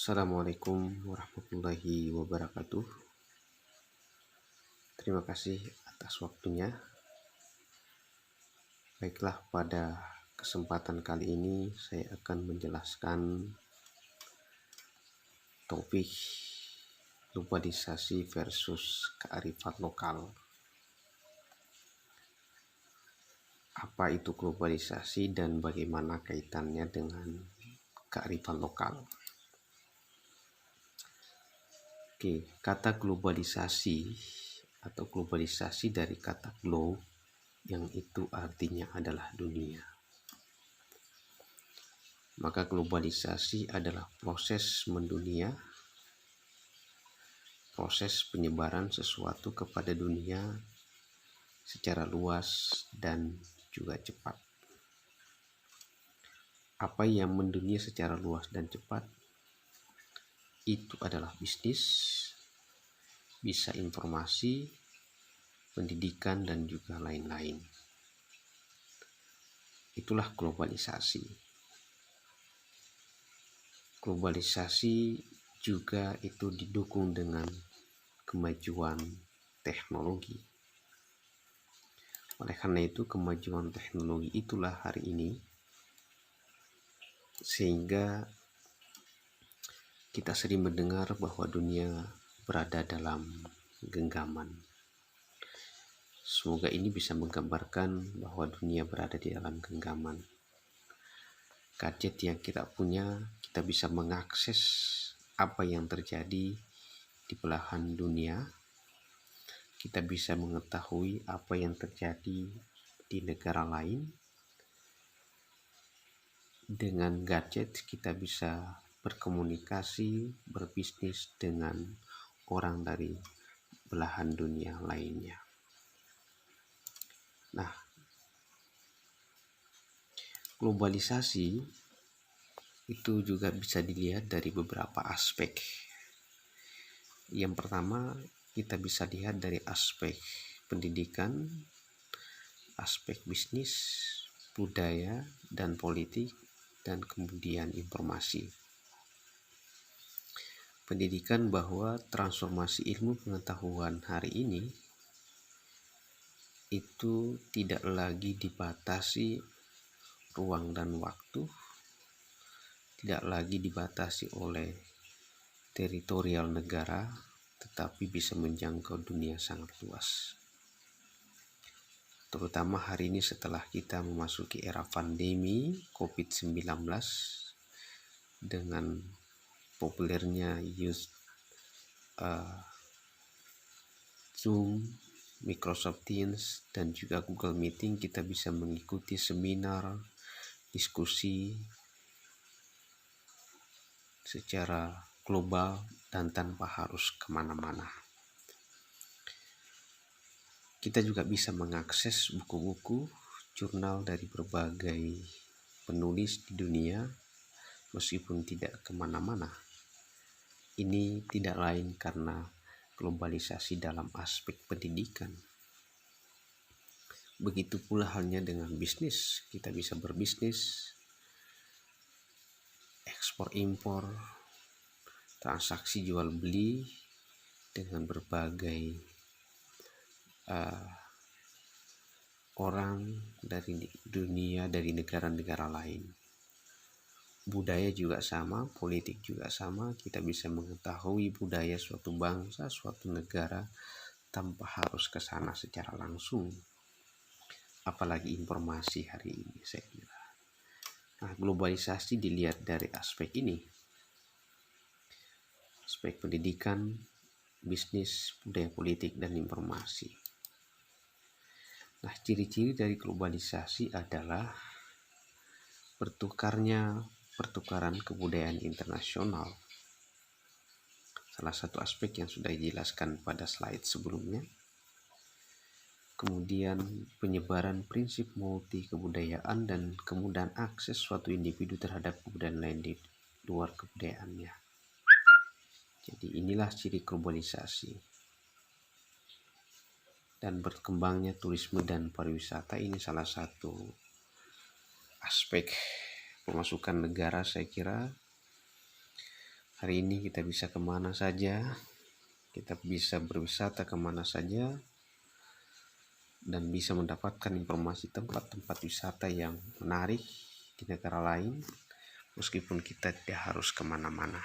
Assalamualaikum warahmatullahi wabarakatuh. Terima kasih atas waktunya. Baiklah, pada kesempatan kali ini saya akan menjelaskan topik globalisasi versus kearifan lokal. Apa itu globalisasi dan bagaimana kaitannya dengan kearifan lokal? Oke, kata globalisasi atau globalisasi dari kata globe yang itu artinya adalah dunia. Maka globalisasi adalah proses mendunia, proses penyebaran sesuatu kepada dunia secara luas dan juga cepat. Apa yang mendunia secara luas dan cepat itu adalah bisnis, bisa informasi, pendidikan, dan juga lain-lain. Itulah globalisasi. Globalisasi juga itu didukung dengan kemajuan teknologi. Oleh karena itu, kemajuan teknologi itulah hari ini sehingga kita sering mendengar bahwa dunia berada dalam genggaman. Semoga ini bisa menggambarkan bahwa dunia berada di dalam genggaman. Gadget yang kita punya, kita bisa mengakses apa yang terjadi di belahan dunia. Kita bisa mengetahui apa yang terjadi di negara lain. Dengan gadget kita bisa berkomunikasi, berbisnis dengan orang dari belahan dunia lainnya. Nah, globalisasi itu juga bisa dilihat dari beberapa aspek. Yang pertama, kita bisa lihat dari aspek pendidikan, aspek bisnis, budaya, dan politik, dan kemudian informasi. Pendidikan bahwa transformasi ilmu pengetahuan hari ini itu tidak lagi dibatasi ruang dan waktu, tidak lagi dibatasi oleh teritorial negara, tetapi bisa menjangkau dunia sangat luas. Terutama hari ini setelah kita memasuki era pandemi COVID-19 dengan populernya Zoom, Microsoft Teams, dan juga Google Meeting, kita bisa mengikuti seminar, diskusi secara global dan tanpa harus kemana-mana. Kita juga bisa mengakses buku-buku, jurnal dari berbagai penulis di dunia meskipun tidak kemana-mana. Ini tidak lain karena globalisasi dalam aspek pendidikan. Begitu pula halnya dengan bisnis. Kita bisa berbisnis, ekspor impor, transaksi jual beli dengan berbagai orang dari dunia, dari negara-negara lain. Budaya juga sama, politik juga sama. Kita bisa mengetahui budaya suatu bangsa, suatu negara tanpa harus ke sana secara langsung. Apalagi informasi hari ini, saya kira. Nah, globalisasi dilihat dari aspek ini. Aspek pendidikan, bisnis, budaya, politik, dan informasi. Nah, ciri-ciri dari globalisasi adalah pertukaran kebudayaan internasional. Salah satu aspek yang sudah dijelaskan pada slide sebelumnya. Kemudian penyebaran prinsip multi kebudayaan dan kemudahan akses suatu individu terhadap kebudayaan lain di luar kebudayaannya. Jadi inilah ciri globalisasi. Dan berkembangnya turisme dan pariwisata ini salah satu aspek pemasukan negara, saya kira Hari ini kita bisa kemana saja, kita bisa berwisata kemana saja, dan bisa mendapatkan informasi tempat-tempat wisata yang menarik di negara lain, meskipun kita tidak harus kemana-mana.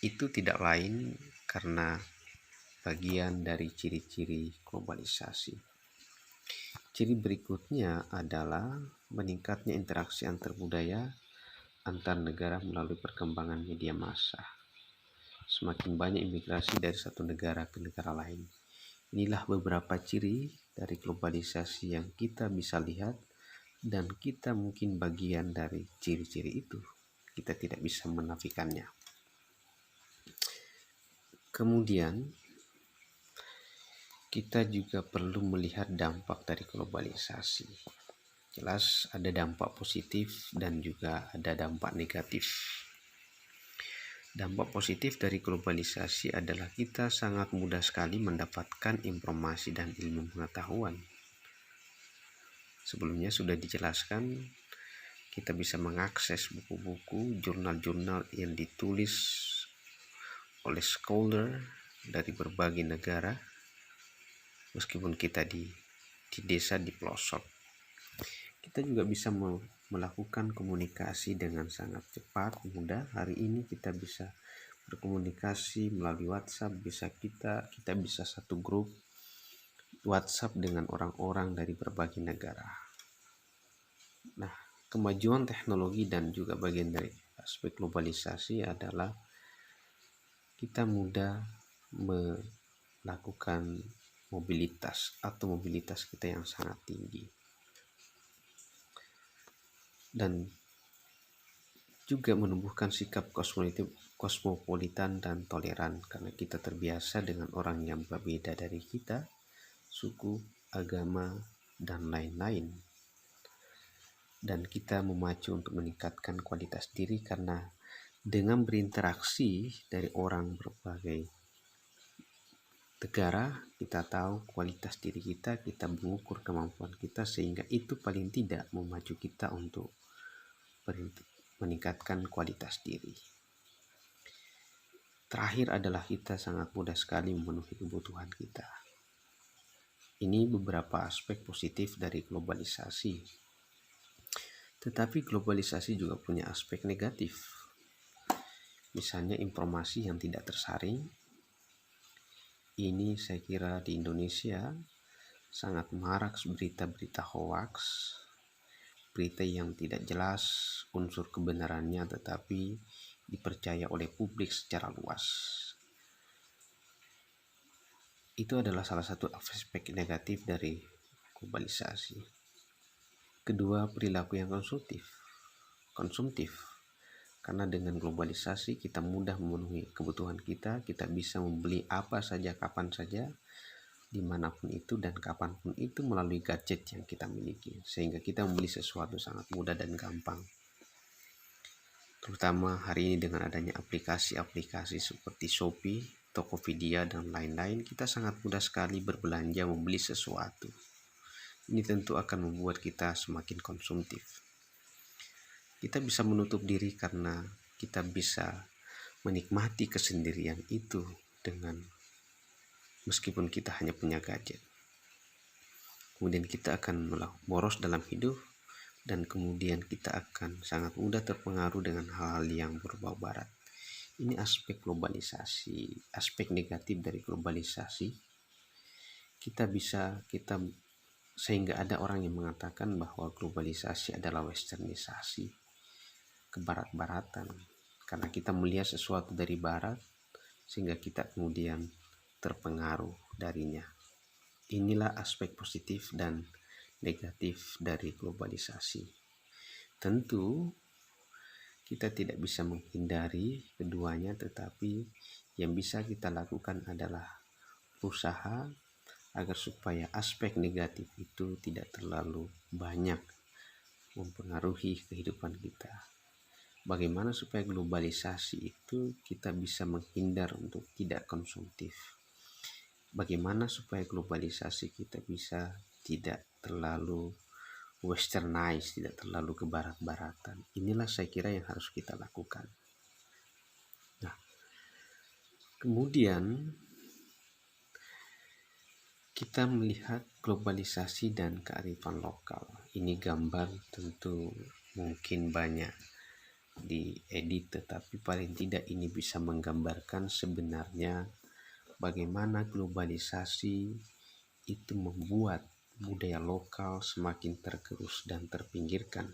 Itu tidak lain karena bagian dari ciri-ciri globalisasi. Ciri berikutnya adalah meningkatnya interaksi antar budaya antar negara melalui perkembangan media massa. Semakin banyak imigrasi dari satu negara ke negara lain. Inilah beberapa ciri dari globalisasi yang kita bisa lihat, dan kita mungkin bagian dari ciri-ciri itu. Kita tidak bisa menafikannya. Kemudian, kita juga perlu melihat dampak dari globalisasi. Jelas ada dampak positif dan juga ada dampak negatif. Dampak positif dari globalisasi adalah kita sangat mudah sekali mendapatkan informasi dan ilmu pengetahuan. Sebelumnya sudah dijelaskan, kita bisa mengakses buku-buku, jurnal-jurnal yang ditulis oleh scholar dari berbagai negara, meskipun kita di desa, di pelosok. Kita juga bisa melakukan komunikasi dengan sangat cepat, mudah. Hari ini kita bisa berkomunikasi melalui WhatsApp, kita bisa satu grup WhatsApp dengan orang-orang dari berbagai negara. Nah, kemajuan teknologi dan juga bagian dari aspek globalisasi adalah kita mudah melakukan mobilitas kita yang sangat tinggi. Dan juga menumbuhkan sikap kosmopolitan dan toleran karena kita terbiasa dengan orang yang berbeda dari kita, suku, agama, dan lain-lain. Dan kita memacu untuk meningkatkan kualitas diri karena dengan berinteraksi dari orang berbagai negara, kita tahu kualitas diri kita mengukur kemampuan kita, sehingga itu paling tidak memacu kita untuk meningkatkan kualitas diri. Terakhir adalah kita sangat mudah sekali memenuhi kebutuhan kita. Ini beberapa aspek positif dari globalisasi. Tetapi globalisasi juga punya aspek negatif. Misalnya informasi yang tidak tersaring. Ini saya kira di Indonesia sangat marak berita-berita hoax, berita yang tidak jelas unsur kebenarannya tetapi dipercaya oleh publik secara luas. Itu adalah salah satu aspek negatif dari globalisasi. Kedua, perilaku yang konsumtif. Karena dengan globalisasi kita mudah memenuhi kebutuhan kita bisa membeli apa saja, kapan saja, dimanapun itu dan kapanpun itu melalui gadget yang kita miliki. Sehingga kita membeli sesuatu sangat mudah dan gampang. Terutama hari ini dengan adanya aplikasi-aplikasi seperti Shopee, Tokopedia, dan lain-lain, kita sangat mudah sekali berbelanja membeli sesuatu. Ini tentu akan membuat kita semakin konsumtif. Kita bisa menutup diri karena kita bisa menikmati kesendirian itu meskipun kita hanya punya gadget. Kemudian kita akan boros dalam hidup, dan kemudian kita akan sangat mudah terpengaruh dengan hal-hal yang berbau barat. Ini aspek globalisasi, aspek negatif dari globalisasi. Sehingga ada orang yang mengatakan bahwa globalisasi adalah westernisasi, kebarat-baratan, karena kita melihat sesuatu dari barat sehingga kita kemudian terpengaruh darinya. Inilah aspek positif dan negatif dari globalisasi. Tentu kita tidak bisa menghindari keduanya, tetapi yang bisa kita lakukan adalah berusaha agar supaya aspek negatif itu tidak terlalu banyak mempengaruhi kehidupan kita. Bagaimana supaya globalisasi itu kita bisa menghindar untuk tidak konsumtif? Bagaimana supaya globalisasi kita bisa tidak terlalu westernized, tidak terlalu kebarat-baratan? Inilah saya kira yang harus kita lakukan. Kemudian kita melihat globalisasi dan kearifan lokal. Ini gambar tentu mungkin banyak diedit, tetapi paling tidak ini bisa menggambarkan sebenarnya bagaimana globalisasi itu membuat budaya lokal semakin tergerus dan terpinggirkan.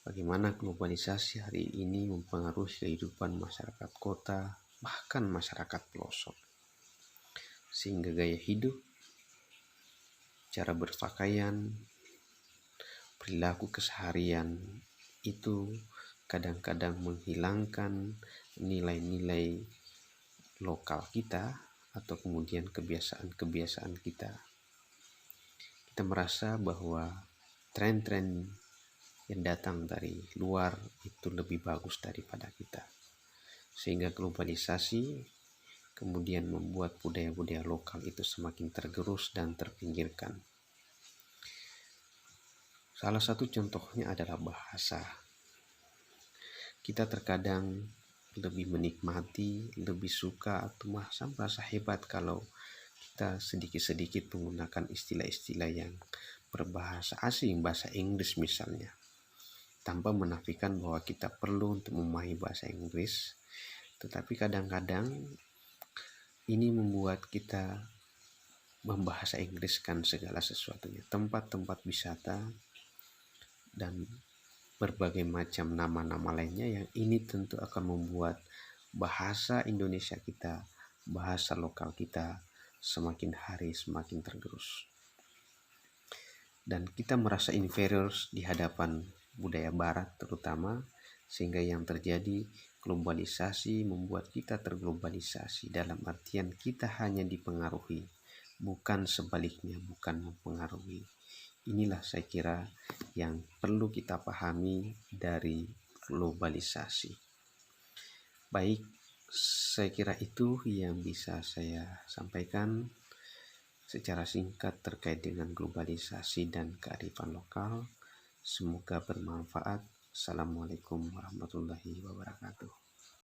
Bagaimana globalisasi hari ini mempengaruhi kehidupan masyarakat kota, bahkan masyarakat pelosok. Sehingga gaya hidup, cara berpakaian, perilaku keseharian itu kadang-kadang menghilangkan nilai-nilai lokal kita atau kemudian kebiasaan-kebiasaan kita. Kita merasa bahwa tren-tren yang datang dari luar itu lebih bagus daripada kita. Sehingga globalisasi kemudian membuat budaya-budaya lokal itu semakin tergerus dan terpinggirkan. Salah satu contohnya adalah bahasa. Kita terkadang lebih menikmati, lebih suka atau merasa hebat kalau kita sedikit-sedikit menggunakan istilah-istilah yang berbahasa asing, bahasa Inggris misalnya, tanpa menafikan bahwa kita perlu untuk memahami bahasa Inggris. Tetapi kadang-kadang ini membuat kita membahasa Inggriskan segala sesuatunya, tempat-tempat wisata dan berbagai macam nama-nama lainnya, yang ini tentu akan membuat bahasa Indonesia kita, bahasa lokal kita semakin hari semakin tergerus. Dan kita merasa inferior di hadapan budaya barat terutama, sehingga yang terjadi globalisasi membuat kita terglobalisasi, dalam artian kita hanya dipengaruhi, bukan sebaliknya, bukan mempengaruhi. Inilah saya kira yang perlu kita pahami dari globalisasi. Baik, saya kira itu yang bisa saya sampaikan secara singkat terkait dengan globalisasi dan kearifan lokal. Semoga bermanfaat. Assalamualaikum warahmatullahi wabarakatuh.